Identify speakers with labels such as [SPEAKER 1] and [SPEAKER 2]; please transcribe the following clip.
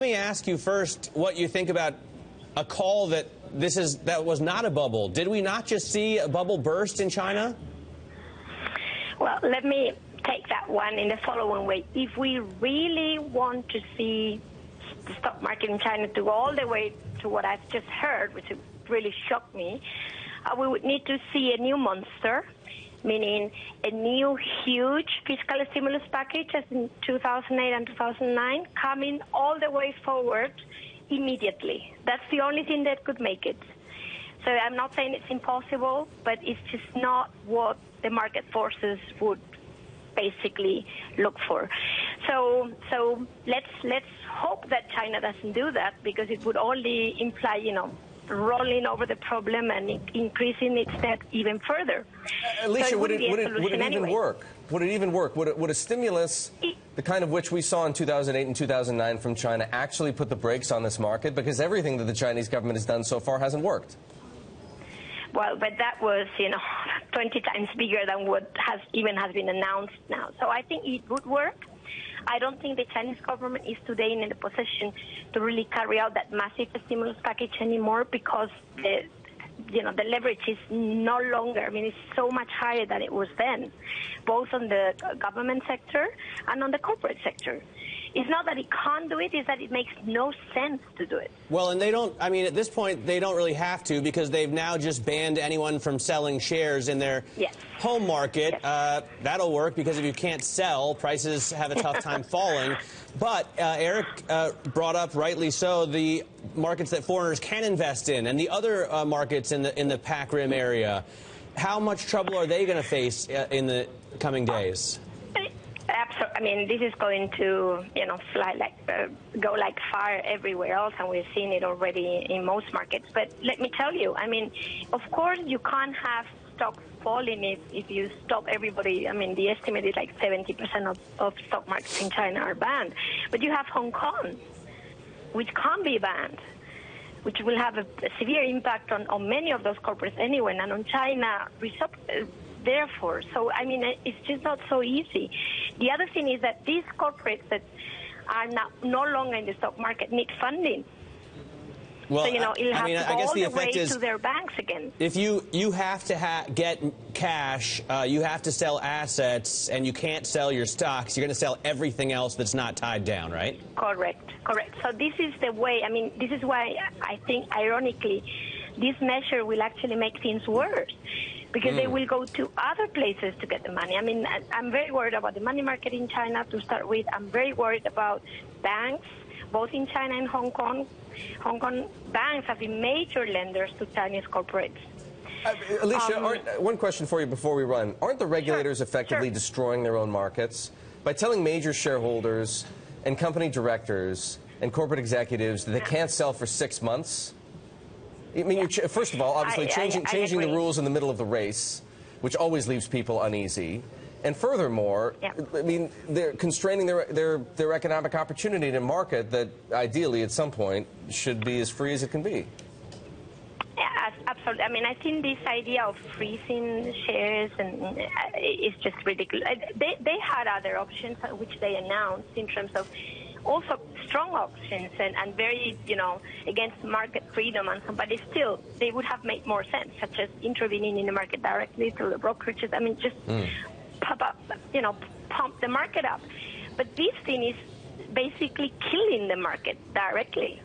[SPEAKER 1] Let me ask you first what you think about a call that that was not a bubble. Did we not just see a bubble burst in China?
[SPEAKER 2] Well, let me take that one in the following way. If we really want to see the stock market in China to go all the way to what I've just heard, which really shocked me, we would need to see a new monster, meaning a new huge fiscal stimulus package as in 2008 and 2009, coming all the way forward immediately. That's the only thing that could make it. So I'm not saying it's impossible, but it's just not what the market forces would basically look for. So let's hope that China doesn't do that, because it would only imply, rolling over the problem and increasing its debt even further.
[SPEAKER 1] Alicia,
[SPEAKER 2] so
[SPEAKER 1] would it
[SPEAKER 2] anyway.
[SPEAKER 1] even work? Would it even work? Would a stimulus, the kind of which we saw in 2008 and 2009 from China, actually put the brakes on this market? Because everything that the Chinese government has done so far hasn't worked.
[SPEAKER 2] Well, but that was, 20 times bigger than what has been announced now. So I think it would work. I don't think the Chinese government is today in a position to really carry out that massive stimulus package anymore, because the leverage is no longer, it's so much higher than it was then, both on the government sector and on the corporate sector. It's not that it can't do it, it's that it makes no sense to do it.
[SPEAKER 1] Well, and they don't, at this point, they don't really have to, because they've now just banned anyone from selling shares in their home market.
[SPEAKER 2] Yes.
[SPEAKER 1] That'll work, because if you can't sell, prices have a tough time falling. But Eric brought up, rightly so, the markets that foreigners can invest in, and the other markets in the Pac Rim area. How much trouble are they going to face in the coming days?
[SPEAKER 2] Absolutely. This is going to, go like fire everywhere else, and we're seeing it already in most markets. But let me tell you, of course you can't have stocks falling if you stop everybody. The estimate is like 70% of stock markets in China are banned. But you have Hong Kong, which can't be banned, which will have a severe impact on many of those corporates anyway, and on China, therefore. So, it's just not so easy. The other thing is that these corporates that are no longer in the stock market need funding.
[SPEAKER 1] Well,
[SPEAKER 2] so, it'll have to go
[SPEAKER 1] I guess
[SPEAKER 2] all
[SPEAKER 1] the
[SPEAKER 2] the way
[SPEAKER 1] effect is,
[SPEAKER 2] to their banks again.
[SPEAKER 1] If you have to get cash, you have to sell assets, and you can't sell your stocks, you're going to sell everything else that's not tied down, right?
[SPEAKER 2] Correct. So this is the way, this is why I think, ironically, this measure will actually make things worse, because they will go to other places to get the money. I'm very worried about the money market in China to start with. I'm very worried about banks, both in China and Hong Kong. Hong Kong banks have been major lenders to Chinese corporates.
[SPEAKER 1] Alicia, one question for you before we run. Aren't the regulators effectively destroying their own markets by telling major shareholders and company directors and corporate executives that they can't sell for 6 months? First of all, obviously changing the rules in the middle of the race, which always leaves people uneasy. And furthermore, they're constraining their economic opportunity in a market that ideally at some point should be as free as it can be.
[SPEAKER 2] Yeah, absolutely. I think this idea of freezing shares is just ridiculous. They had other options which they announced in terms of also strong options and very, against market freedom and so, but still, they would have made more sense, such as intervening in the market directly through the brokerages. Just pump the market up. But this thing is basically killing the market directly.